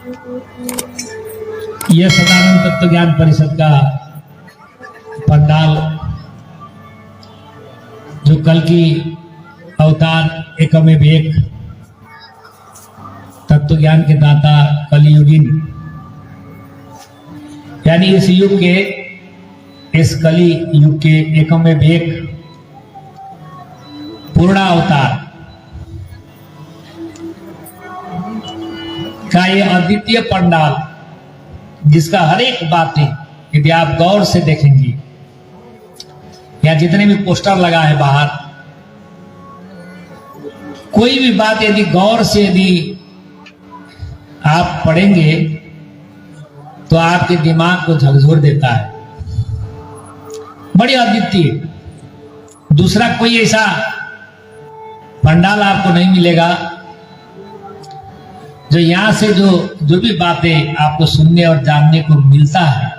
यह सदानंद तत्व ज्ञान परिषद का पंडाल जो कल की अवतार एकमेव एक तत्व ज्ञान के दाता कलियुगीन यानी इस युग के इस कली युग के एकमेव एक पूर्ण अवतार का ये अद्वितीय पंडाल जिसका हर एक बातें यदि आप गौर से देखेंगे या जितने भी पोस्टर लगा है बाहर, कोई भी बात यदि गौर से यदि आप पढ़ेंगे तो आपके दिमाग को झकझोर देता है। बड़ी अद्वितीय, दूसरा कोई ऐसा पंडाल आपको नहीं मिलेगा जो यहां से जो भी बातें आपको सुनने और जानने को मिलता है,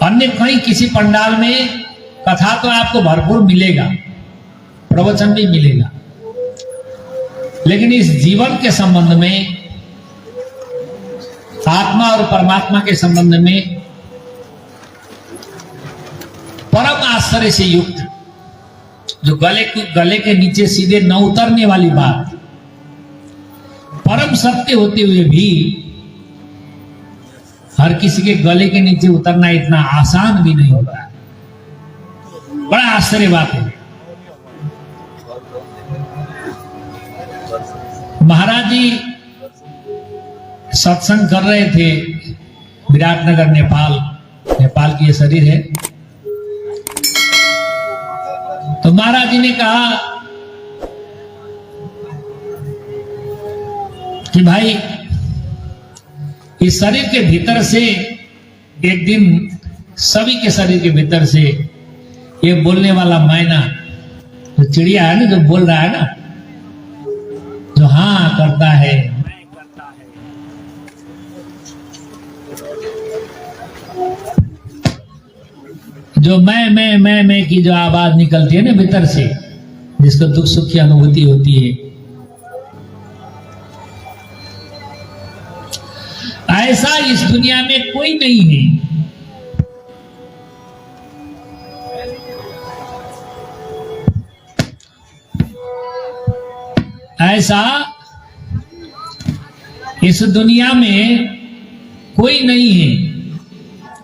अन्य कहीं किसी पंडाल में कथा तो आपको भरपूर मिलेगा, प्रवचन भी मिलेगा, लेकिन इस जीवन के संबंध में, आत्मा और परमात्मा के संबंध में परम आश्चर्य से युक्त, जो गले के नीचे सीधे न उतरने वाली बात, परम सत्य होते हुए भी हर किसी के गले के नीचे उतरना इतना आसान भी नहीं होता है। बड़ा आश्चर्य बात है। महाराज जी सत्संग कर रहे थे विराटनगर, नेपाल की ये शरीर है। तो महाराज जी ने कहा कि भाई इस शरीर के भीतर से एक दिन सभी के शरीर के भीतर से ये बोलने वाला मैना, जो चिड़िया है ना, जो बोल रहा है ना, जो हाँ करता है, मैं करता है, जो मैं की जो आवाज निकलती है ना भीतर से, जिसको दुख सुख की अनुभूति होती है, ऐसा इस दुनिया में कोई नहीं है। ऐसा इस दुनिया में कोई नहीं है।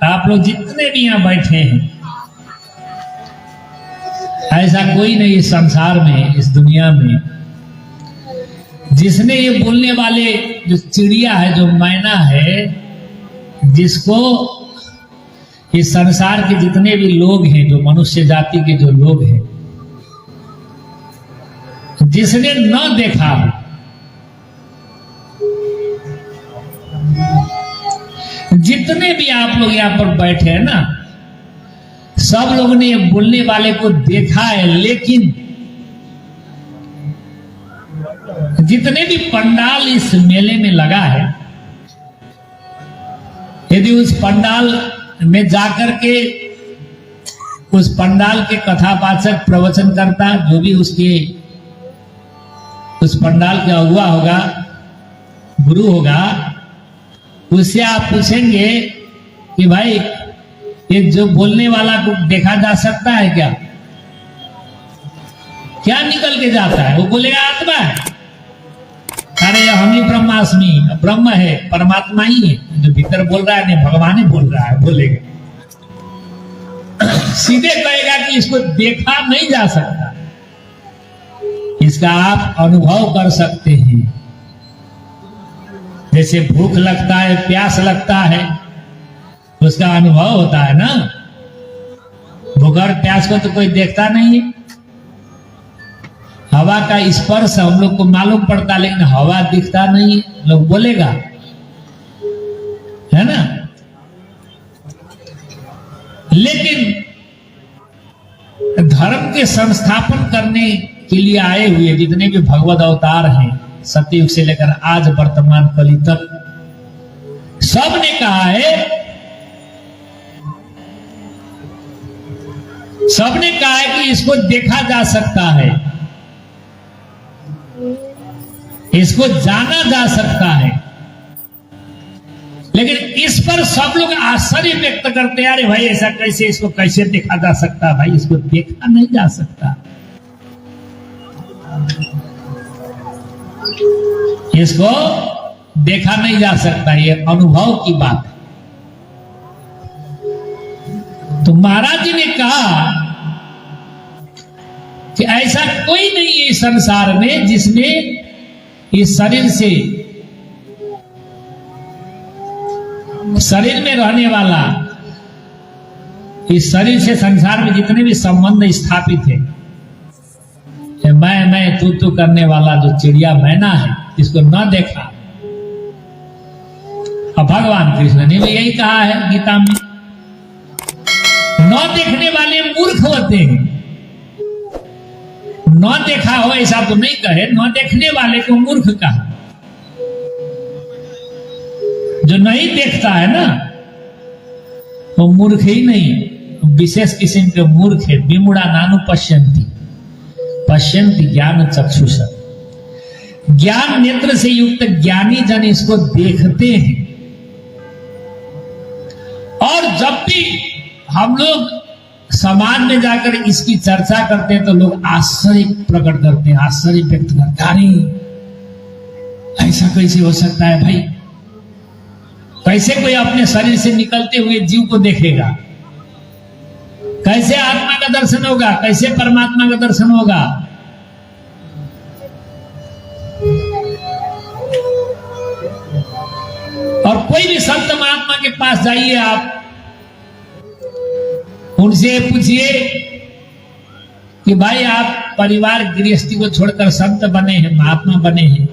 आप लोग जितने भी यहां बैठे हैं, ऐसा कोई नहीं इस संसार में, इस दुनिया में, जिसने ये बोलने वाले जो चिड़िया है, जो मैना है, जिसको इस संसार के जितने भी लोग हैं, जो मनुष्य जाति के जो लोग हैं, जिसने न देखा हो, जितने भी आप लोग यहां पर बैठे हैं ना, सब लोगों ने ये बोलने वाले को देखा है, लेकिन जितने भी पंडाल इस मेले में लगा है, यदि उस पंडाल में जाकर के उस पंडाल के कथावाचक, प्रवचन करता, जो भी उसके उस पंडाल के अगुआ होगा, गुरु होगा, उससे आप पूछेंगे कि भाई ये जो बोलने वाला को देखा जा सकता है क्या? क्या निकल के जाता है? वो बोलेगा आत्मा है। अरे हम ही ब्रह्मास्मि, ब्रह्म है, परमात्मा ही है जो भीतर बोल रहा है, नहीं भगवान ही बोल रहा है, बोलेगा। सीधे कहेगा कि इसको देखा नहीं जा सकता, इसका आप अनुभव कर सकते हैं। जैसे भूख लगता है, प्यास लगता है, उसका अनुभव होता है ना। भूख और प्यास को तो कोई देखता नहीं है। हवा का स्पर्श हम लोग को मालूम पड़ता, लेकिन हवा दिखता नहीं, लोग बोलेगा, है ना। लेकिन धर्म के संस्थापन करने के लिए आए हुए जितने भी भगवत अवतार हैं, सतयुग से लेकर आज वर्तमान कली तक, सब ने कहा है, सबने कहा है कि इसको देखा जा सकता है। इसको जाना जा सकता है, लेकिन इस पर सब लोग आश्चर्य व्यक्त करते हैं, अरे भाई ऐसा कैसे, इसको कैसे देखा जा सकता? भाई इसको देखा नहीं जा सकता, इसको देखा नहीं जा सकता, ये अनुभव की बात है। तो महाराज जी ने कहा कि ऐसा कोई नहीं है इस संसार में जिसने इस शरीर में रहने वाला, इस शरीर से संसार में जितने भी संबंध स्थापित है, मैं तू करने वाला जो चिड़िया मैना है, इसको न देखा। अब भगवान कृष्ण ने भी यही कहा है गीता में, न देखने वाले मूर्ख होते हैं। न देखा हो ऐसा तो नहीं कहे, न देखने वाले को मूर्ख कहा। जो नहीं देखता है ना वो मूर्ख ही नहीं, विशेष किस्म के मूर्ख है। विमुड़ा नानु पश्यन्ति ज्ञान चक्षुष, ज्ञान नेत्र से युक्त ज्ञानी जन इसको देखते हैं। और जब भी हम लोग समाज में जाकर इसकी चर्चा करते हैं तो लोग आश्चर्य प्रकट करते हैं, आश्चर्य व्यक्त करते हैं, अरे ऐसा कैसे हो सकता है भाई? कैसे कोई अपने शरीर से निकलते हुए जीव को देखेगा? कैसे आत्मा का दर्शन होगा? कैसे परमात्मा का दर्शन होगा? और कोई भी संत महात्मा के पास जाइए आप, उनसे पूछिए कि भाई आप परिवार गृहस्थी को छोड़कर संत बने हैं, महात्मा बने हैं,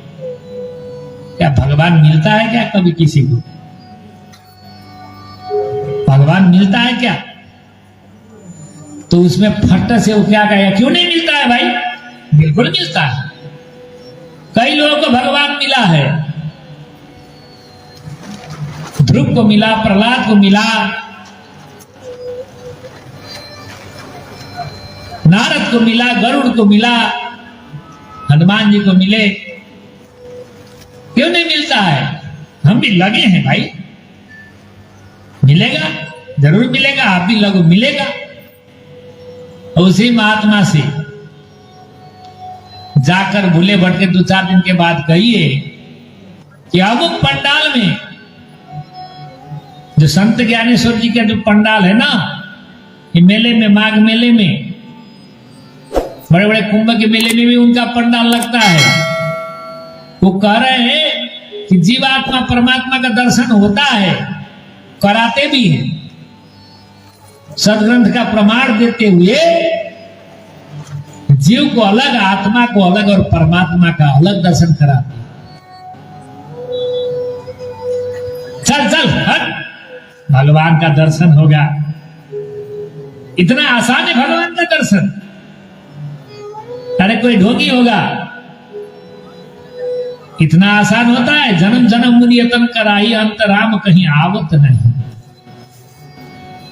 क्या भगवान मिलता है क्या कभी किसी को? भगवान मिलता है क्या? तो उसमें फट से वो क्या कहेगा, क्यों नहीं मिलता है भाई? बिल्कुल मिलता है। कई लोगों को भगवान मिला है, ध्रुव को मिला, प्रहलाद को मिला, नारद को मिला, गरुड़ को मिला, हनुमान जी को मिले। क्यों नहीं मिलता है? हम भी लगे हैं भाई, मिलेगा, जरूर मिलेगा, आप भी लगो, मिलेगा। उसी महात्मा से जाकर भूले भटके 2-4 दिन के बाद कहिए कि अमुक पंडाल में, जो संत ज्ञानेश्वर जी का जो पंडाल है ना, ये मेले में, माघ मेले में, बड़े बड़े कुंभ के मेले में भी उनका पंडाल लगता है। वो कह रहे हैं कि जीवात्मा परमात्मा का दर्शन होता है, कराते भी हैं, सदग्रंथ का प्रमाण देते हुए जीव को अलग, आत्मा को अलग और परमात्मा का अलग दर्शन कराते। चल चल हट, भगवान का दर्शन होगा। इतना आसान है भगवान का दर्शन? अरे कोई ढोंगी होगा, इतना आसान होता है? जन्म जन्म मुनियतन कराई, अंतराम कहीं आवत नहीं।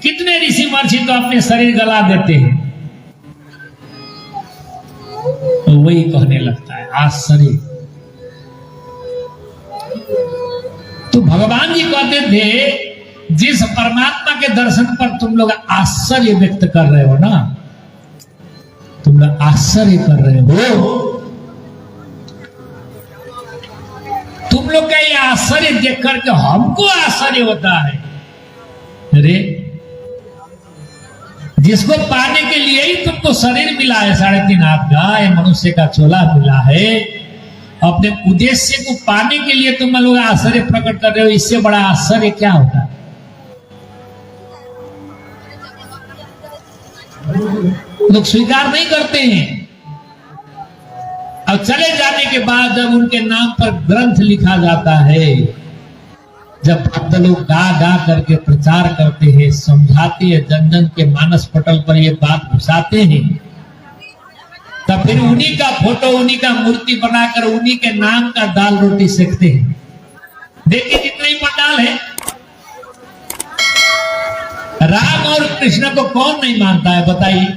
कितने ऋषि महर्षि तो अपने शरीर गला देते हैं, तो वही कहने लगता है आश्चर्य। तो भगवान जी कहते थे, जिस परमात्मा के दर्शन पर तुम लोग आश्चर्य व्यक्त कर रहे हो ना, तुम लोग आश्चर्य कर रहे हो, तुम लोग का ये आश्चर्य देख करके हमको आश्चर्य होता है। अरे जिसको पाने के लिए ही तुमको शरीर मिला है 3.5 हाथ का, ये मनुष्य का चोला मिला है, अपने उद्देश्य को पाने के लिए तुम लोग आश्चर्य प्रकट कर रहे हो, इससे बड़ा आश्चर्य क्या होता है? लोग स्वीकार नहीं करते हैं। अब चले जाने के बाद जब उनके नाम पर ग्रंथ लिखा जाता है, जब भक्त लोग गा गा करके प्रचार करते हैं, समझाते हैं, जन जन के मानस पटल पर ये बात घुसाते हैं, तब फिर उन्हीं का फोटो, उन्हीं का मूर्ति बनाकर उन्हीं के नाम का दाल रोटी सेकते हैं। देखिए जितने ही पंडाल है, राम और कृष्ण को कौन नहीं मानता है बताइए?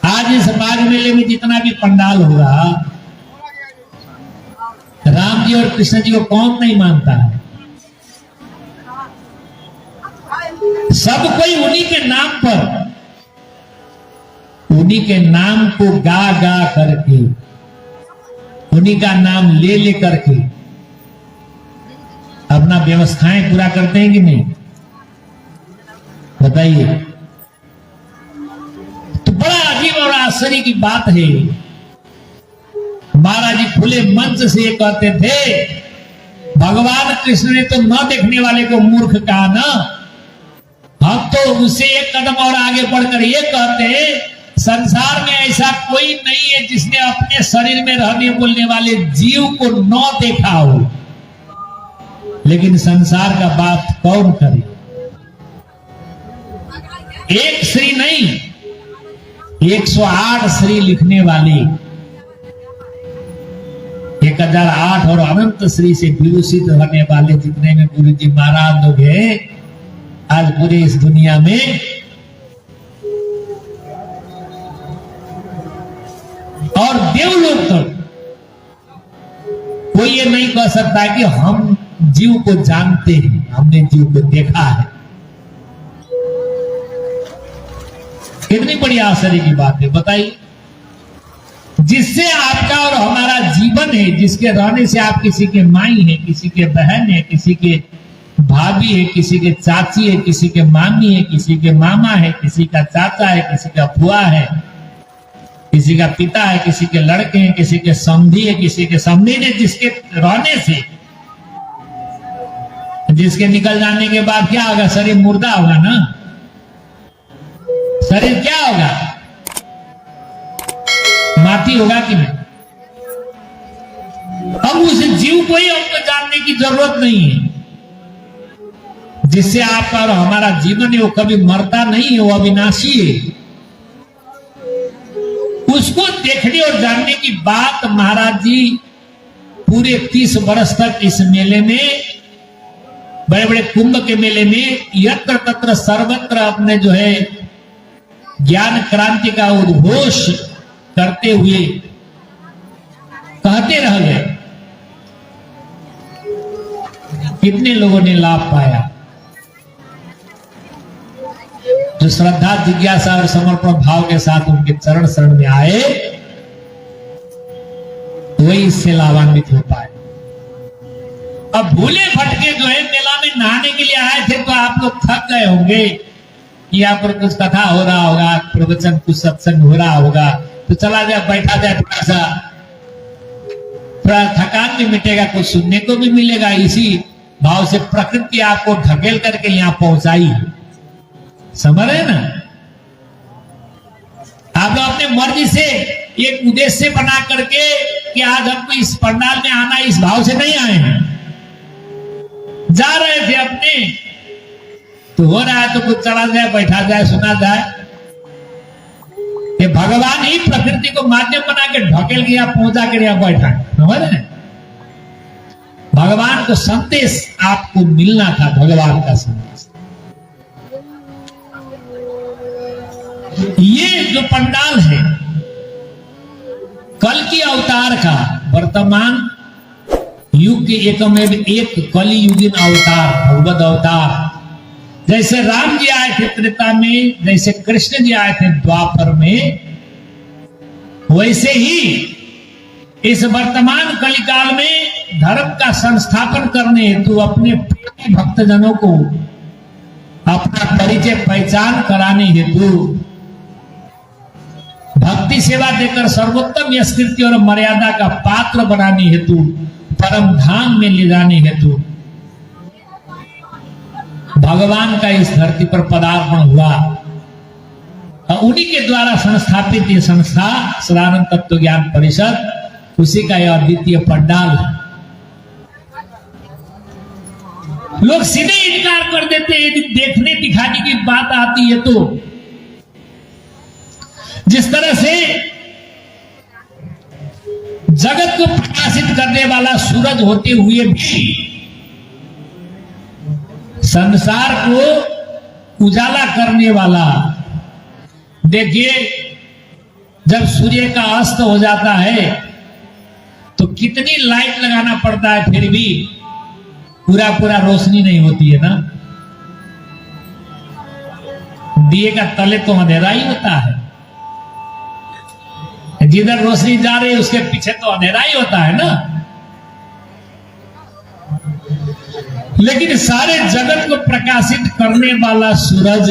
आज इस माघ मेले में जितना भी पंडाल होगा, राम जी और कृष्ण जी को कौन नहीं मानता है? सब कोई उन्हीं के नाम पर, उन्हीं के नाम को गा गा करके, उन्हीं का नाम ले ले करके अपना व्यवस्थाएं पूरा करते हैं कि नहीं? बताइए। तो बड़ा अजीब और आश्चर्य की बात है। महाराज जी खुले मंच से ये कहते थे, भगवान कृष्ण ने तो न देखने वाले को मूर्ख कहा ना। हम तो उससे एक कदम और आगे बढ़कर ये कहते हैं, संसार में ऐसा कोई नहीं है जिसने अपने शरीर में रहने बोलने वाले जीव को न देखा हो, लेकिन संसार का बात कौन करे? एक श्री नहीं, 108 श्री लिखने वाली, 1008 और अनंत श्री से विभूषित होने वाले जितने में गुरु जी महाराज लोग हैं आज पूरे इस दुनिया में, और देवलोक तक कोई ये नहीं कह सकता कि हम जीव को जानते हैं, हमने जीव को देखा है। कितनी बड़ी आश्चर्य की बात है, बताइए। जिससे आपका और हमारा जीवन है, जिसके रहने से आप किसी के माई है, किसी के बहन है, किसी के भाभी है, किसी के चाची है, किसी के मामी है, किसी के मामा है, किसी का चाचा है, किसी का फुआ है, किसी का पिता है, किसी के लड़के हैं, किसी के समधी है, किसी के समधी ने, जिसके रहने से, जिसके निकल जाने के बाद क्या होगा? शरीर मुर्दा होगा ना। शरीर क्या होगा? माटी होगा कि नहीं? अब उस जीव को ही हमको जानने की जरूरत नहीं है। जिससे आपका और हमारा जीवन है वो कभी मरता नहीं है, वो अविनाशी है। उसको देखने और जानने की बात महाराज जी पूरे 30 वर्ष तक इस मेले में, बड़े बड़े कुंभ के मेले में यत्र तत्र सर्वत्र अपने जो है ज्ञान क्रांति का उद्घोष करते हुए कहते रह गए। कितने लोगों ने लाभ पाया? जो श्रद्धा, जिज्ञासा और समर्पण भाव के साथ उनके चरण शरण में आए, वही इससे लाभान्वित हो पाए। अब भूले भटके जो है मेला में नहाने के लिए आए थे, तो आप लोग थक गए होंगे, यहाँ पर कुछ कथा हो रहा होगा, प्रवचन, कुछ सत्संग हो रहा होगा, तो चला जाए, बैठा जाए, थोड़ा थकान भी मिटेगा, कुछ सुनने को भी मिलेगा। इसी भाव से प्रकृति आपको ढकेल करके यहाँ पहुंचाई, समझ रहे ना? आप लोग अपने मर्जी से एक उद्देश्य बना करके कि आज हमको इस पंडाल में आना, इस भाव से नहीं आए हैं। जा रहे थे अपने, तो हो रहा है तो कुछ चला जाए, बैठा जाए, सुना जाए। कि भगवान ही प्रकृति को माध्यम बना के ढकेल के यहाँ पहुंचा कर यहाँ बैठा, समझ रहे? भगवान को संदेश आपको मिलना था, भगवान का संदेश। ये जो पंडाल है कल की अवतार का, वर्तमान युग के एकमेव एक कली युगीन अवतार, भगवत अवतार। जैसे राम जी आए थे त्रेता में, जैसे कृष्ण जी आए थे द्वापर में, वैसे ही इस वर्तमान कलिकाल में धर्म का संस्थापन करने हेतु अपने भक्तजनों को अपना परिचय पहचान कराने हेतु, भक्ति सेवा देकर सर्वोत्तम यशकीर्ति और मर्यादा का पात्र बनाने हेतु, परम धाम में ले जाने हेतु भगवान का इस धरती पर पदार्पण हुआ। और उन्हीं के द्वारा संस्थापित ये संस्था सदानंद तत्व ज्ञान परिषद, उसी का यह अद्वितीय पंडाल है। लोग सीधे इनकार कर देते हैं, यदि देखने दिखाने की बात आती है तो। जिस तरह से जगत को प्रकाशित करने वाला सूरज होते हुए भी संसार को उजाला करने वाला, देखिए जब सूर्य का अस्त हो जाता है तो कितनी लाइट लगाना पड़ता है, फिर भी पूरा पूरा रोशनी नहीं होती है ना। दिए का तले तो अंधेरा ही होता है, जिधर रोशनी जा रही है उसके पीछे तो अंधेरा ही होता है ना। लेकिन सारे जगत को प्रकाशित करने वाला सूरज,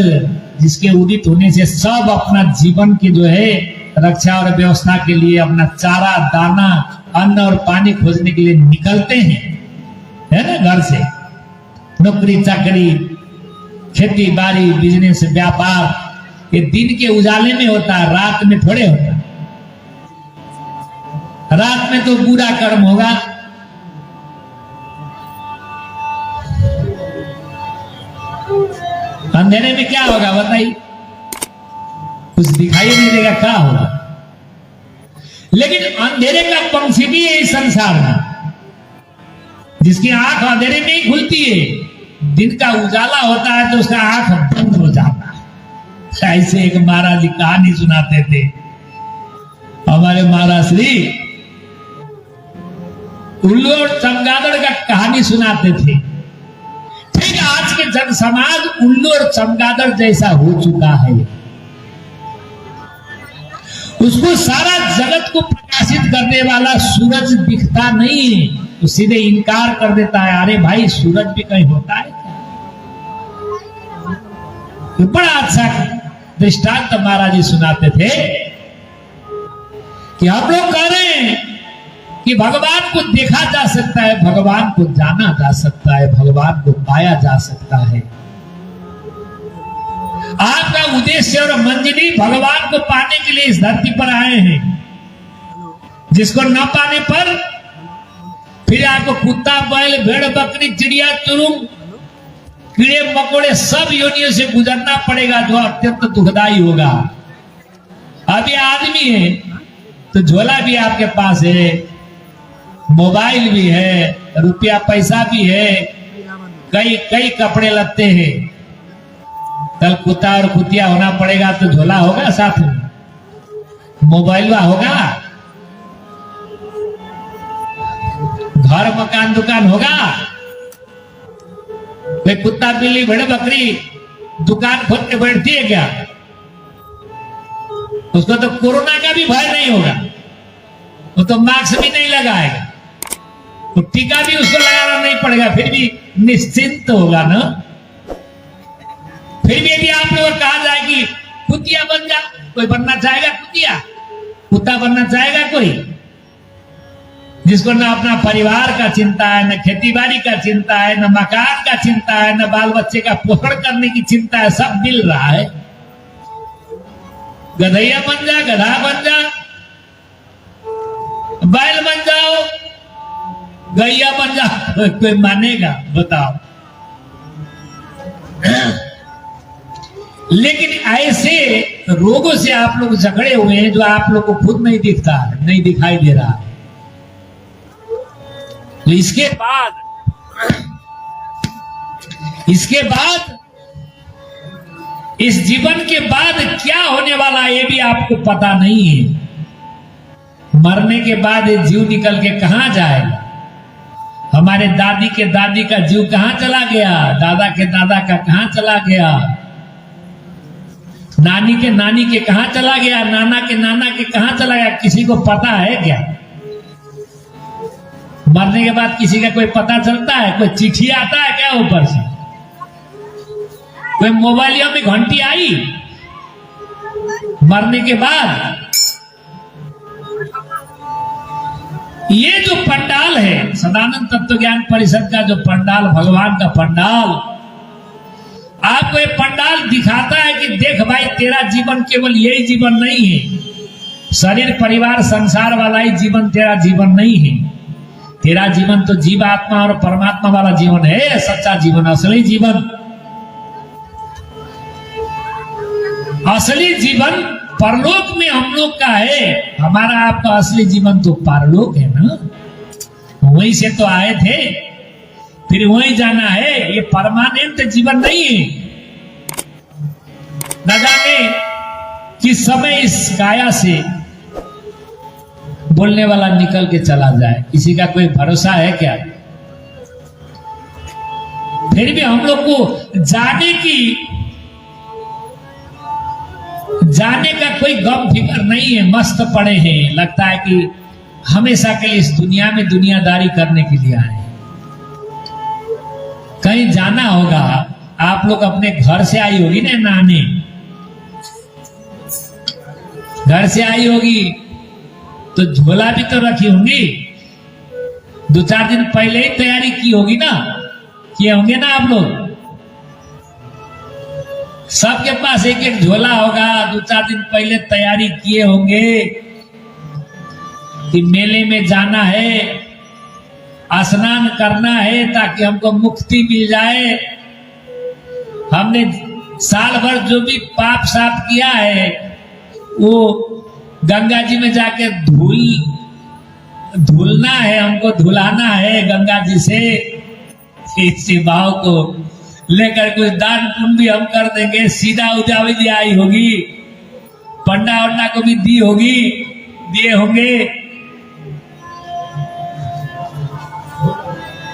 जिसके उदित होने से सब अपना जीवन की जो है रक्षा और व्यवस्था के लिए अपना चारा दाना अन्न और पानी खोजने के लिए निकलते हैं, है ना। घर से नौकरी चाकरी खेती बाड़ी बिजनेस व्यापार, ये दिन के उजाले में होता है, रात में थोड़े होता है। रात में तो बुरा कर्म होगा, अंधेरे में क्या होगा बताइए, कुछ दिखाई नहीं देगा, क्या होगा। लेकिन अंधेरे का पंछी भी है इस संसार में, जिसकी आंख अंधेरे में ही खुलती है, दिन का उजाला होता है तो उसका आंख बंद हो जाता है। ऐसे एक महाराज जी कहानी सुनाते थे, हमारे महाराज श्री उल्लू और चमगादड़ का कहानी सुनाते थे। ठीक आज के जन समाज उल्लू और चमगादड़ जैसा हो चुका है, उसको सारा जगत को प्रकाशित करने वाला सूरज दिखता नहीं है, तो सीधे इनकार कर देता है, अरे भाई सूरज भी कहीं होता है क्या। तो बड़ा अच्छा दृष्टांत महाराज जी सुनाते थे कि हम लोग कह रहे हैं कि भगवान को देखा जा सकता है, भगवान को जाना जा सकता है, भगवान को पाया जा सकता है। आपका उद्देश्य और मंजिली भगवान को पाने के लिए इस धरती पर आए हैं, जिसको न पाने पर फिर आपको कुत्ता बैल भेड़ बकरी चिड़िया चुरुंग कीड़े मकोड़े सब योनियों से गुजरना पड़ेगा, जो अत्यंत दुखदाई होगा। अभी आदमी है तो झोला भी आपके पास है, मोबाइल भी है, रुपया पैसा भी है, कई कई कपड़े लगते हैं। कल कुत्ता और कुतिया होना पड़ेगा तो झोला होगा साथ में, मोबाइल होगा, घर मकान दुकान होगा। कोई कुत्ता बिल्ली भेड़ बकरी दुकान खोल के बैठती है क्या? उसको तो कोरोना का भी भय नहीं होगा, वो तो मास्क भी नहीं लगाएगा, तो टीका भी उसको लगाना नहीं पड़ेगा, फिर भी निश्चिंत होगा ना। फिर भी यदि आप लोग कहा जाए कि कुतिया बन जा, कोई बनना चाहेगा कुतिया? कुत्ता बनना चाहेगा कोई? जिसको न अपना परिवार का चिंता है, न खेतीबाड़ी का चिंता है, न मकान का चिंता है, न बाल बच्चे का पोषण करने की चिंता है, सब मिल रहा है। गधैया बन जा, गधा बन जा, बैल बन जाओ, गैया बन जाओ, कोई मानेगा बताओ? लेकिन ऐसे रोगों से आप लोग जकड़े हुए हैं जो आप लोग को खुद नहीं दिखता है, नहीं दिखाई दे रहा है। तो इसके बाद इस जीवन के बाद क्या होने वाला है ये भी आपको पता नहीं है। मरने के बाद ये जीव निकल के कहां जाएगा? हमारे दादी के दादी का जीव कहां चला गया, दादा के दादा का कहां चला गया, नानी के नानी के कहां चला गया, नाना के नाना के कहां चला गया, किसी को पता है क्या? मरने के बाद किसी का कोई पता चलता है? कोई चिट्ठी आता है क्या ऊपर से? कोई मोबाइलियों में घंटी आई मरने के बाद? ये जो पंडाल है सदानंद तत्व ज्ञान परिषद का, जो पंडाल भगवान का पंडाल, आपको ये पंडाल दिखाता है कि देख भाई तेरा जीवन केवल यही जीवन नहीं है, शरीर परिवार संसार वाला ही जीवन तेरा जीवन नहीं है। तेरा जीवन तो जीवात्मा और परमात्मा वाला जीवन है, सच्चा जीवन, असली जीवन। असली जीवन परलोक में हम लोग का है, हमारा आपका असली जीवन तो परलोक है ना, वहीं से तो आए थे, फिर वहीं जाना है। ये परमानेंट जीवन नहीं है। न जाने किस समय इस काया से बोलने वाला निकल के चला जाए, किसी का कोई भरोसा है क्या? फिर भी हम लोग को जाने का कोई गम फिक्र नहीं है, मस्त पड़े हैं। लगता है कि हमेशा के लिए इस दुनिया में दुनियादारी करने के लिए आए। कहीं जाना होगा, आप लोग अपने घर से आई होगी ना नानी, घर से आई होगी तो झोला भी तो रखी होंगी, 2-4 दिन पहले ही तैयारी की होगी ना, किए होंगे ना आप लोग। सबके पास एक एक झोला होगा, 2-4 दिन पहले तैयारी किए होंगे कि मेले में जाना है, स्नान करना है ताकि हमको मुक्ति मिल जाए। हमने साल भर जो भी पाप साफ किया है वो गंगा जी में जाके धुलना है, हमको धुलाना है गंगा जी से। इसी भाव को लेकर कुछ दान पुण्य भी हम कर देंगे। सीधा उजा भी आई होगी, पंडा वंडा को भी दी होगी, दिए होंगे।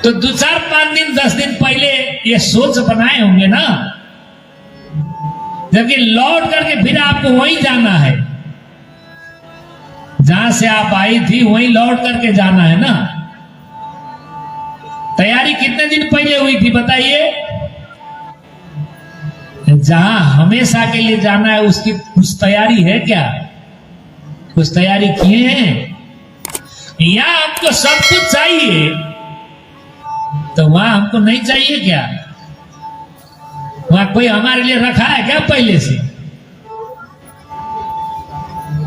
तो 2-4-5 दिन 10 दिन पहले ये सोच बनाए होंगे ना, जबकि लौट करके फिर आपको वहीं जाना है जहां से आप आई थी, वहीं लौट करके जाना है ना। तैयारी कितने दिन पहले हुई थी बताइए? जहां हमेशा के लिए जाना है उसकी कुछ तैयारी है क्या? कुछ तैयारी किए हैं? यहां आपको सब कुछ चाहिए तो वहां हमको नहीं चाहिए क्या? वहां कोई हमारे लिए रखा है क्या पहले से?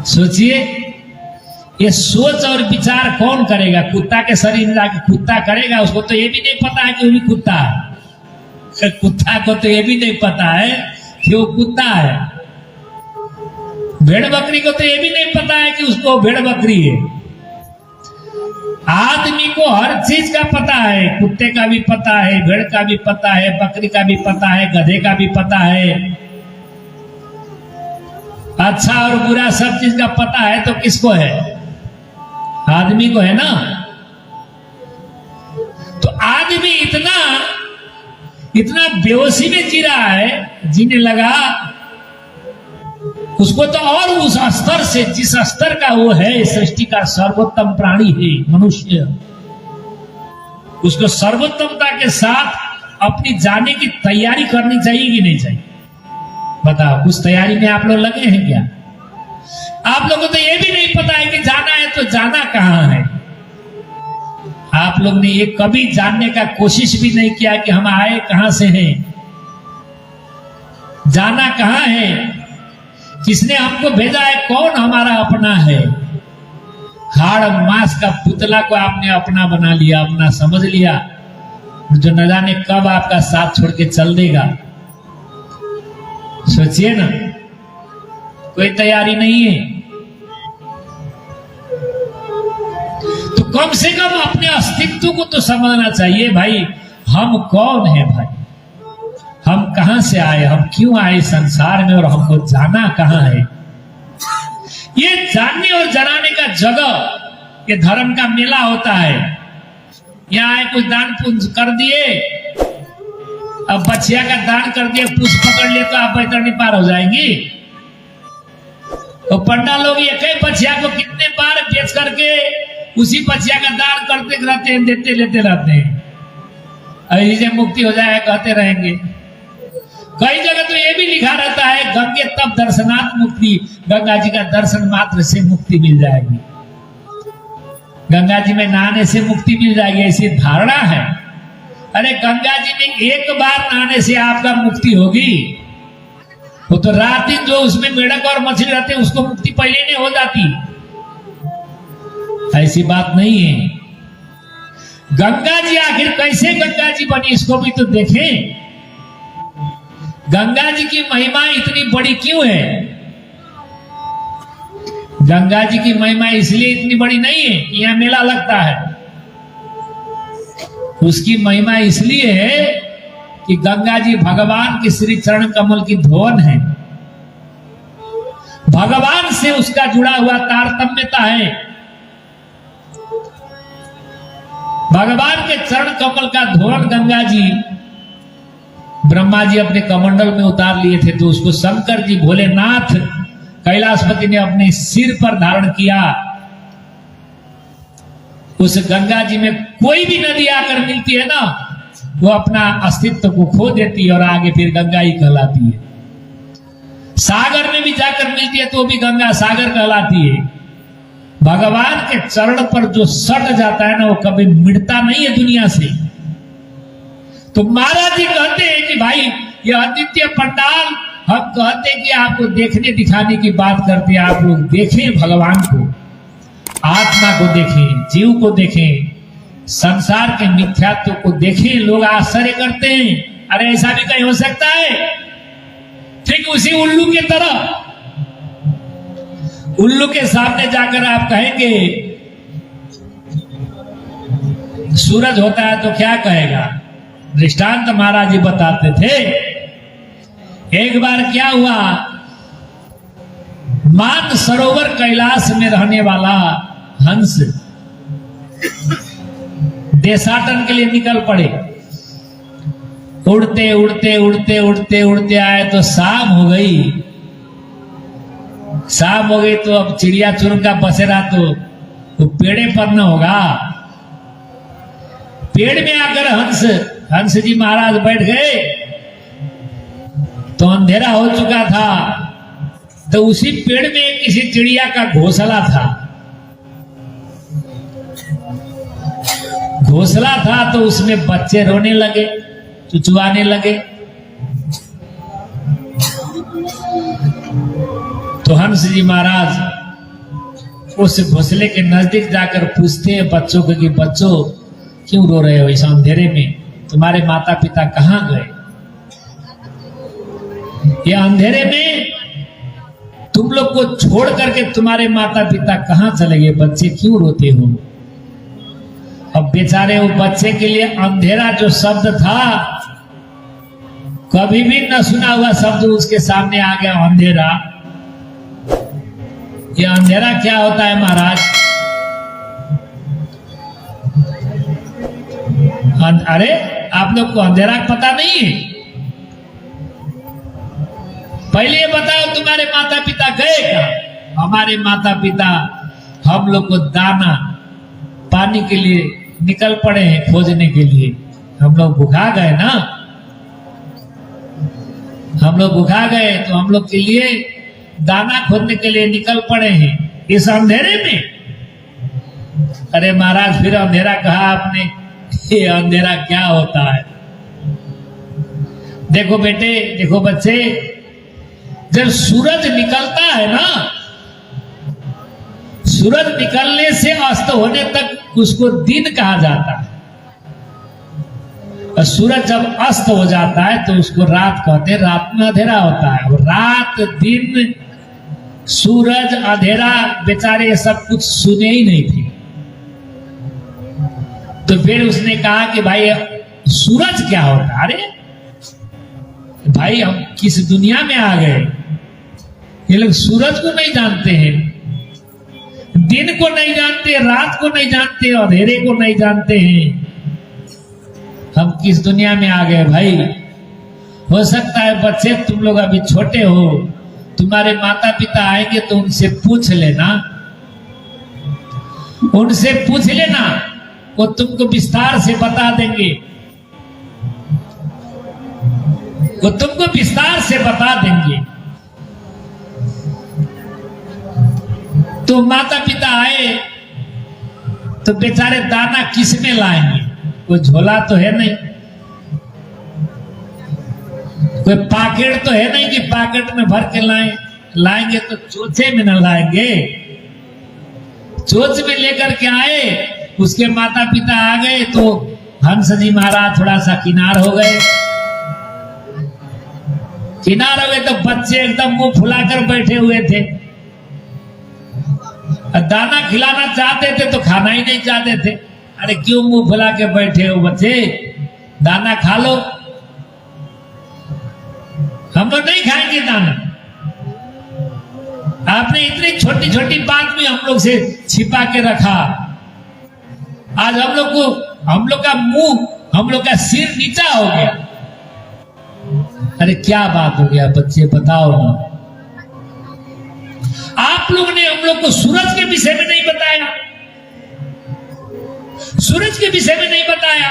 सोचिए, ये सोच और विचार कौन करेगा? कुत्ता के शरीर में जाके कुत्ता करेगा? उसको तो ये भी नहीं पता है कि वो भी कुत्ता है। कुत्ता को तो ये भी नहीं पता है कि वो कुत्ता है। भेड़ बकरी को तो ये भी नहीं पता है कि उसको भेड़ बकरी है। आदमी को हर चीज का पता है, कुत्ते का भी पता है, भेड़ का भी पता है, बकरी का भी पता है, गधे का भी पता है। अच्छा और बुरा सब चीज का पता है तो किसको है? आदमी को है ना। तो आदमी इतना बेहोशी में जी रहा है, जीने लगा। उसको तो और उस स्तर से, जिस स्तर का वो है, सृष्टि का सर्वोत्तम प्राणी है मनुष्य, उसको सर्वोत्तमता के साथ अपनी जाने की तैयारी करनी चाहिए कि नहीं चाहिए? बताओ, उस तैयारी में आप लोग लगे हैं क्या? आप लोगों को तो ये भी नहीं पता है कि जाना है तो जाना कहां है। आप लोग ने ये कभी जानने का कोशिश भी नहीं किया कि हम आए कहां से हैं, जाना कहां है, किसने हमको भेजा है, कौन हमारा अपना है। हाड़ मांस का पुतला को आपने अपना बना लिया, अपना समझ लिया, जो न जाने कब आपका साथ छोड़ के चल देगा। सोचिए ना, कोई तैयारी नहीं है। तो कम से कम अपने अस्तित्व को तो समझना चाहिए भाई, हम कौन है भाई, हम कहां से आए, हम क्यों आए संसार में, और हमको जाना कहां है। ये जानने और जनाने का जगह ये धर्म का मेला होता है। यहाँ आए कुछ दान पुण्य कर दिए, अब बछिया का दान कर दिए, पुष्प पकड़ लिए तो आप बैतरणी पार हो जाएंगी। तो पंडा लोग एक ही बछिया को कितने बार बेच करके उसी बछिया का दान करते रहते हैं, देते लेते रहते हैं, ऐसे मुक्ति हो जाए कहते रहेंगे। कई जगह तो ये भी लिखा रहता है, गंगे तब दर्शनात् मुक्ति, गंगा जी का दर्शन मात्र से मुक्ति मिल जाएगी, गंगा जी में नहाने से मुक्ति मिल जाएगी, ऐसी धारणा है। अरे गंगा जी में एक बार नहाने से आपका मुक्ति होगी, वो तो रात दिन जो उसमें मेढक और मछली रहते हैं उसको मुक्ति पहले नहीं हो जाती। ऐसी बात नहीं है। गंगा जी आखिर कैसे गंगा जी बनी, इसको भी तो देखें। गंगा जी की महिमा इतनी बड़ी क्यों है? गंगा जी की महिमा इसलिए इतनी बड़ी नहीं है कि यहां मेला लगता है। उसकी महिमा इसलिए है कि गंगा जी भगवान के श्री चरण कमल की धोवन है, भगवान से उसका जुड़ा हुआ तारतम्यता है। भगवान के चरण कमल का धोरण गंगा जी ब्रह्मा जी अपने कमंडल में उतार लिए थे, तो उसको शंकर जी भोलेनाथ कैलाशपति ने अपने सिर पर धारण किया। उस गंगा जी में कोई भी नदी आकर मिलती है ना, वो अपना अस्तित्व को खो देती है और आगे फिर गंगा ही कहलाती है। सागर में भी जाकर मिलती है तो वो भी गंगा सागर कहलाती है। भगवान के चरण पर जो सट जाता है ना, वो कभी मिटता नहीं है दुनिया से। तो महाराज जी कहते हैं कि भाई ये अद्वितीय पंडाल, हम कहते हैं कि आपको देखने दिखाने की बात करते हैं, आप लोग देखें भगवान को, आत्मा को देखें, जीव को देखें, संसार के मिथ्यात्व को देखें। लोग आश्चर्य करते हैं, अरे ऐसा भी कहीं हो सकता है? ठीक उसी उल्लू की तरह, उल्लू के सामने जाकर आप कहेंगे सूरज होता है तो क्या कहेगा? दृष्टांत महाराज जी बताते थे। एक बार क्या हुआ, मान सरोवर कैलाश में रहने वाला हंस देशाटन के लिए निकल पड़े। उड़ते उड़ते उड़ते उड़ते उड़ते आए तो शाम हो गई। शाम हो गई तो अब चिड़िया चुन का बसेरा तो पेड़े पर न होगा। पेड़ में आकर हंस जी महाराज बैठ गए तो अंधेरा हो चुका था। तो उसी पेड़ में किसी चिड़िया का घोंसला था। घोंसला था तो उसमें बच्चे रोने लगे, चुचवाने लगे। तो हंस जी महाराज उस घोंसले के नजदीक जाकर पूछते हैं बच्चों को कि बच्चों क्यों रो रहे हो इस अंधेरे में? तुम्हारे माता पिता कहाँ गए? ये अंधेरे में तुम लोग को छोड़ करके तुम्हारे माता पिता कहाँ चले गए? बच्चे क्यों रोते हो? अब बेचारे वो बच्चे के लिए अंधेरा जो शब्द था, कभी भी न सुना हुआ शब्द उसके सामने आ गया, अंधेरा। ये अंधेरा क्या होता है महाराज? अरे आप लोग को अंधेरा पता नहीं है? पहले ये बताओ तुम्हारे माता पिता गए क्या? हमारे माता पिता हम लोग को दाना पानी के लिए निकल पड़े हैं खोजने के लिए। हम लोग भूखा गए ना, हम लोग भूखा गए तो हम लोग के लिए दाना खोजने के लिए निकल पड़े हैं इस अंधेरे में। अरे महाराज फिर अंधेरा कहा आपने, ये अंधेरा क्या होता है? देखो बेटे, देखो बच्चे, जब सूरज निकलता है ना, सूरज निकलने से अस्त होने तक उसको दिन कहा जाता है। और सूरज जब अस्त हो जाता है तो उसको रात कहते हैं। रात में अंधेरा होता है। और रात दिन सूरज अंधेरा बेचारे सब कुछ सुने ही नहीं थे। तो फिर उसने कहा कि भाई सूरज क्या होता है? अरे भाई हम किस दुनिया में आ गए? ये लोग सूरज को नहीं जानते हैं, दिन को नहीं जानते, रात को नहीं जानते, अंधेरे को नहीं जानते हैं। हम किस दुनिया में आ गए भाई? हो सकता है बच्चे तुम लोग अभी छोटे हो, तुम्हारे माता पिता आएंगे तो उनसे पूछ लेना, उनसे पूछ लेना, वो तुमको विस्तार से बता देंगे, वो तुमको विस्तार से बता देंगे। तो माता पिता आए तो बेचारे दाना किस में लाएंगे? कोई झोला तो है नहीं, कोई पैकेट तो है नहीं कि पैकेट में भर के लाएंगे तो चोचे में न लाएंगे। चोच में लेकर के आए, उसके माता पिता आ गए तो हंस जी महाराज थोड़ा सा किनार हो गए। किनार हो गए तो बच्चे एकदम मुंह फुलाकर बैठे हुए थे। दाना खिलाना चाहते थे तो खाना ही नहीं चाहते थे। अरे क्यों मुंह फुला के बैठे हो बच्चे? दाना खा लो। हम लोग नहीं खाएंगे दाना। आपने इतनी छोटी छोटी बात में हम लोग से छिपा के रखा। आज हम लोग का मुंह, हम लोग का सिर नीचा हो गया। अरे क्या बात हो गया बच्चे, बताओ ना। आप लोग ने हम लोग को सूरज के विषय में नहीं बताया, सूरज के विषय में नहीं बताया।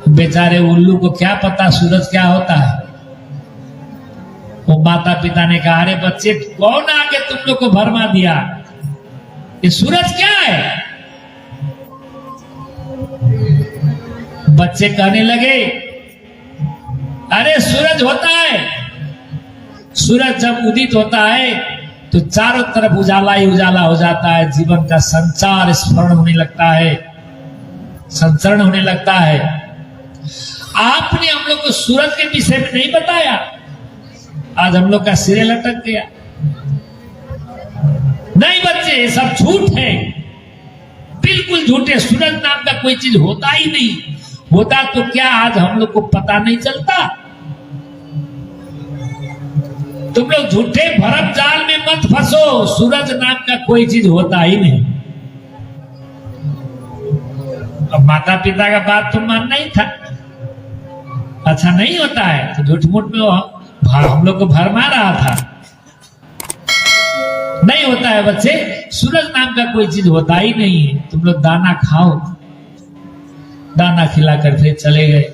बेचारे उल्लू को क्या पता सूरज क्या होता है। वो माता पिता ने कहा, अरे बच्चे कौन आके तुम लोग को भरमा दिया, ये सूरज क्या है। बच्चे कहने लगे, अरे सूरज होता है, सूरज जब उदित होता है तो चारों तरफ उजाला ही उजाला हो जाता है, जीवन का संचार स्मरण होने लगता है, संचरण होने लगता है। आपने हम लोग को सूरज के विषय में नहीं बताया, आज हम लोग का सिरे लटक गया। नहीं बच्चे, ये सब झूठ है, बिल्कुल झूठे। सूरज नाम का कोई चीज होता ही नहीं, होता तो क्या आज हम लोग को पता नहीं चलता। तुम लोग झूठे भरम जाल में मत फंसो, सूरज नाम का कोई चीज होता ही नहीं। अब माता पिता का बात तो मानना ही था, अच्छा नहीं होता है तो झूठ मूठ में हम लोग को भरमा रहा था। नहीं होता है बच्चे, सूरज नाम का कोई चीज होता ही नहीं है। तुम लोग दाना खाओ, दाना खिलाकर फिर चले गए।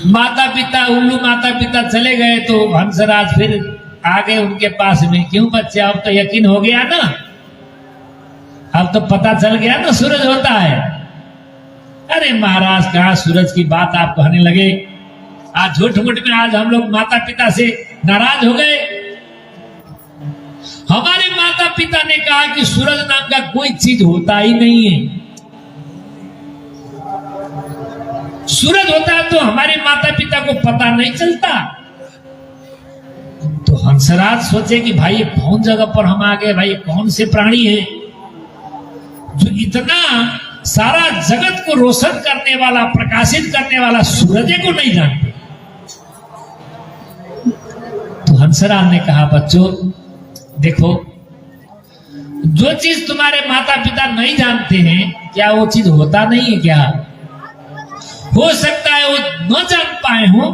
माता पिता, उल्लू माता पिता चले गए तो हंसराज फिर आ गए उनके पास में। क्यों बच्चे, अब तो यकीन हो गया ना, अब तो पता चल गया ना सूरज होता है। अरे महाराज कहा सूरज की बात आप कहने लगे, आज झूठ मूठ में आज हम लोग माता पिता से नाराज हो गए। हमारे माता पिता ने कहा कि सूरज नाम का कोई चीज होता ही नहीं है। सूरज होता है तो हमारे माता पिता को पता नहीं चलता। तो हंसराज सोचे कि भाई कौन जगह पर हम आ गए, भाई कौन से प्राणी है जो इतना सारा जगत को रोशन करने वाला, प्रकाशित करने वाला सूरज को नहीं जानते। तो हंसराज ने कहा, बच्चों देखो, जो चीज तुम्हारे माता पिता नहीं जानते हैं, क्या वो चीज होता नहीं है क्या? हो सकता है वो न जान पाए हो,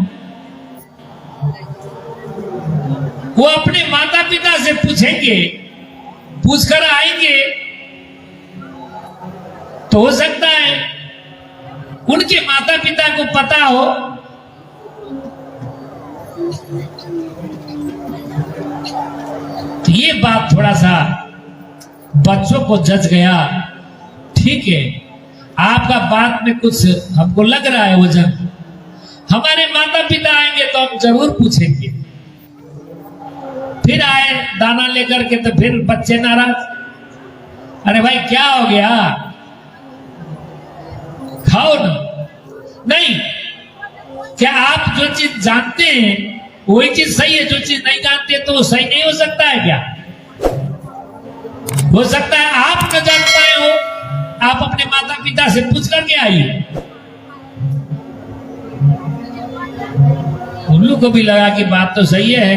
वो अपने माता पिता से पूछेंगे, पूछकर आएंगे तो हो सकता है उनके माता पिता को पता हो। तो ये बात थोड़ा सा बच्चों को जच गया। ठीक है, आपका बात में कुछ हमको लग रहा है वजन, हमारे माता पिता आएंगे तो हम जरूर पूछेंगे। फिर आए दाना लेकर के तो फिर बच्चे नाराज, अरे भाई क्या हो गया, खाओ ना। नहीं, क्या आप जो चीज जानते हैं वही चीज सही है, जो चीज नहीं जानते तो वो सही नहीं हो सकता है क्या? हो सकता है आप न जान पाए हो, आप अपने माता पिता से पूछ करके आइए। उल्लू को भी लगा कि बात तो सही है,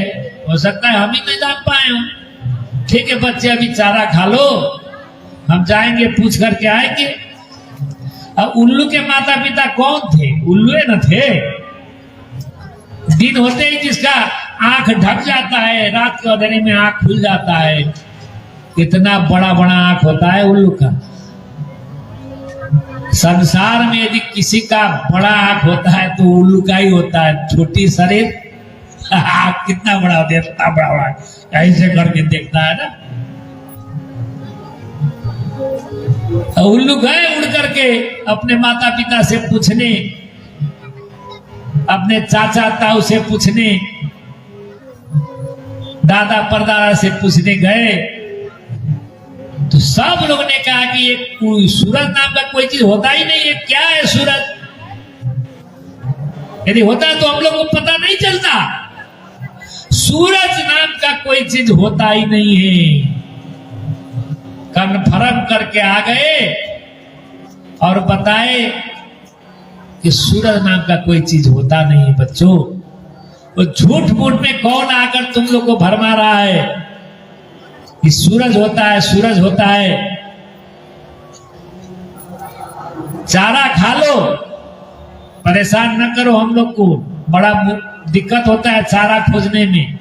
हो सकता है हम ही नहीं जान पाए हो। ठीक है बच्चे, अभी चारा खा लो, हम जाएंगे पूछ करके आएंगे। अब उल्लू के माता पिता कौन थे? उल्लू न थे। दिन होते ही जिसका आंख ढक जाता है, रात के अंधेरे में आंख खुल जाता है, इतना बड़ा बड़ा आंख होता है उल्लू का। संसार में यदि किसी का बड़ा आंख होता है तो उल्लू का ही होता है। छोटी शरीर आंख कितना बड़ा होता है, इतना बड़ा ऐसे करके देखता है ना। उल्लू गए उड़ करके अपने माता पिता से पूछने, अपने चाचा ताऊ से पूछने, दादा परदादा से पूछने गए तो सब लोग ने कहा कि ये सूरज नाम का कोई चीज होता ही नहीं है। क्या है सूरज? यदि होता तो हम लोग को पता नहीं चलता। सूरज नाम का कोई चीज होता ही नहीं है। कन्फर्म करके आ गए और बताए कि सूरज नाम का कोई चीज होता नहीं है। बच्चों, वो झूठ मूठ में कौन आकर तुम लोग को भरमा रहा है? कि सूरज होता है, सूरज होता है, चारा खा लो, परेशान न करो हम लोग को, बड़ा दिक्कत होता है चारा खोजने में।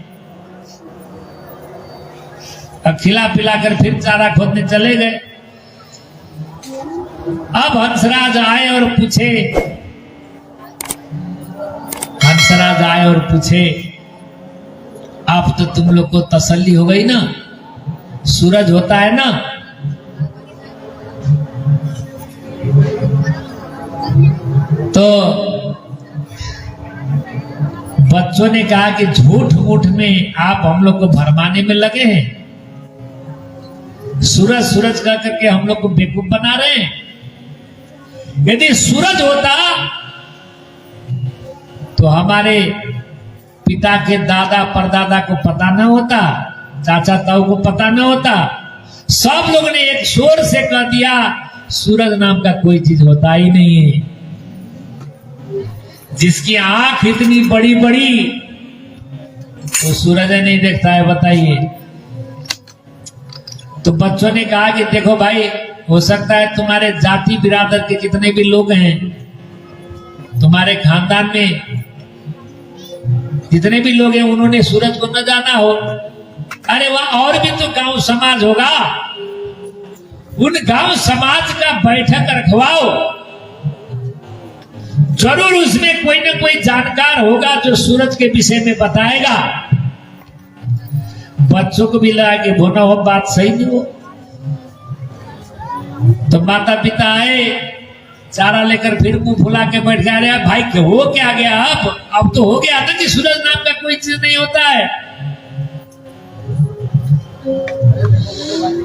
अब खिला पिला कर फिर चारा खोजने चले गए। अब हंसराज आए और पूछे, हंसराज आए और पूछे, अब तो तुम लोग को तसल्ली हो गई ना, सूरज होता है ना? तो बच्चों ने कहा कि झूठ मूठ में आप हम लोग को भरमाने में लगे हैं, सूरज सूरज कह करके हम लोग को बेवकूफ बना रहे हैं। यदि सूरज होता तो हमारे पिता के दादा परदादा को पता न होता, चाचा ताऊ को पता न होता। सब लोग ने एक शोर से कह दिया सूरज नाम का कोई चीज होता ही नहीं है। जिसकी आंख इतनी बड़ी बड़ी वो सूरज नहीं देखता है, बताइए। तो बच्चों ने कहा कि देखो भाई, हो सकता है तुम्हारे जाति बिरादर के जितने भी लोग हैं, तुम्हारे खानदान में जितने भी लोग हैं, उन्होंने सूरज को न जाना हो। अरे वह और भी तो गांव समाज होगा, उन गांव समाज का बैठक रखवाओ, जरूर उसमें कोई न कोई जानकार होगा जो सूरज के विषय में बताएगा। बच्चों को भी लगा कि वो ना हो, बात सही नहीं हो। तो माता पिता आए, चारा लेकर फिर मुंह फुला के बैठ गया। अरे भाई हो क्या गया? अब तो हो गया ना कि सूरज नाम का कोई चीज नहीं होता है।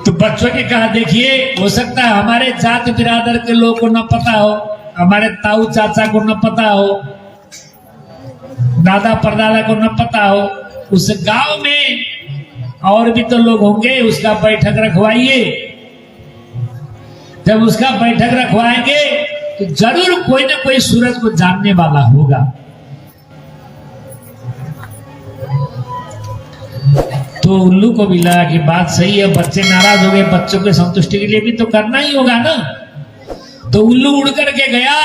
तो बच्चों ने कहा देखिए, हो सकता है हमारे जात बिरादर के लोगों को न पता हो, हमारे ताऊ चाचा को न पता हो, दादा परदादा को न पता हो, उस गांव में और भी तो लोग होंगे, उसका बैठक रखवाइए। जब उसका बैठक रखवाएंगे तो जरूर कोई ना कोई सूरज को जानने वाला होगा। तो उल्लू को भी लगा कि बात सही है, बच्चे नाराज हो गए, बच्चों के संतुष्टि के लिए भी तो करना ही होगा ना। तो उल्लू उड़ करके गया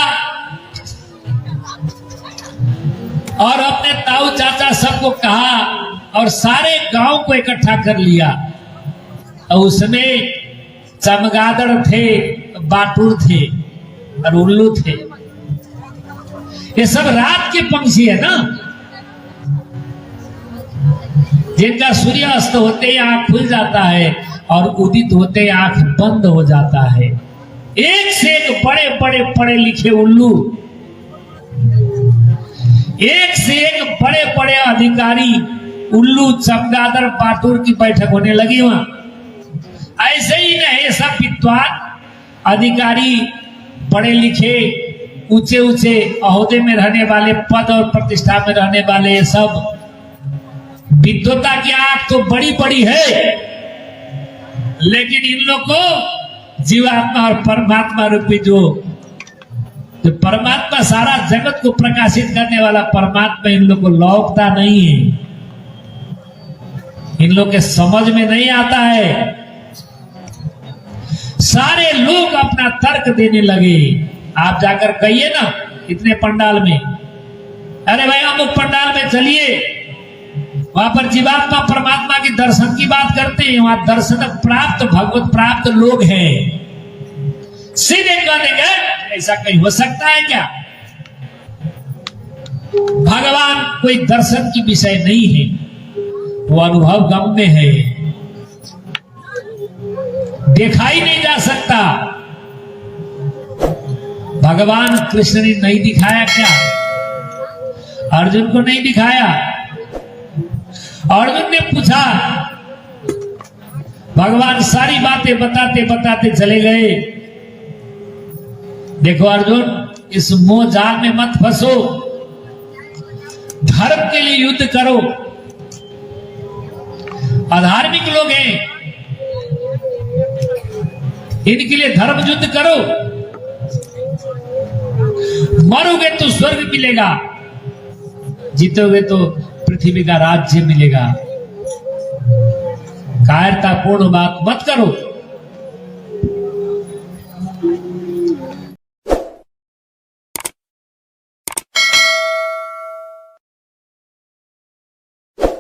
और अपने ताऊ चाचा सबको कहा और सारे गांव को इकट्ठा कर लिया। और उसमें चमगादड़ थे, बाटुर थे और उल्लू थे। ये सब रात के पंछी है ना, जिनका सूर्यास्त होते ही आंख खुल जाता है और उदित होते ही आंख बंद हो जाता है। एक से एक बड़े बड़े पढ़े लिखे उल्लू, एक से एक बड़े बड़े अधिकारी उल्लू चमगादड़ बाटुर की बैठक होने लगी वहां। ऐसे ही नहीं, सब विद्वान अधिकारी, पढ़े लिखे, ऊंचे ऊंचे ओहदे में रहने वाले, पद और प्रतिष्ठा में रहने वाले, सब विद्वता की आंख तो बड़ी बड़ी है, लेकिन इन लोग को जीवात्मा और परमात्मा रूपी जो परमात्मा सारा जगत को प्रकाशित करने वाला परमात्मा इन लोग को लौकता नहीं है, इन लोग के समझ में नहीं आता है। सारे लोग अपना तर्क देने लगे। आप जाकर कहिए ना इतने पंडाल में, अरे भाई हम पंडाल में चलिए, वहां पर जीवात्मा परमात्मा के दर्शन की बात करते हैं, वहां दर्शन प्राप्त भगवत प्राप्त लोग हैं। सीधे कह देंगे ऐसा कहीं हो सकता है क्या? भगवान कोई दर्शन की विषय नहीं है, वो अनुभव गम्य है, देखा ही नहीं जा सकता। भगवान कृष्ण ने नहीं दिखाया क्या? अर्जुन को नहीं दिखाया। अर्जुन ने पूछा, भगवान सारी बातें बताते बताते चले गए। देखो अर्जुन, इस मोह जाल में मत फंसो, धर्म के लिए युद्ध करो। अधार्मिक लोग हैं, इनके लिए धर्म युद्ध करो। मरोगे तो स्वर्ग मिलेगा, जीतोगे तो पृथ्वी का राज्य मिलेगा। कायरतापूर्ण बात मत करो।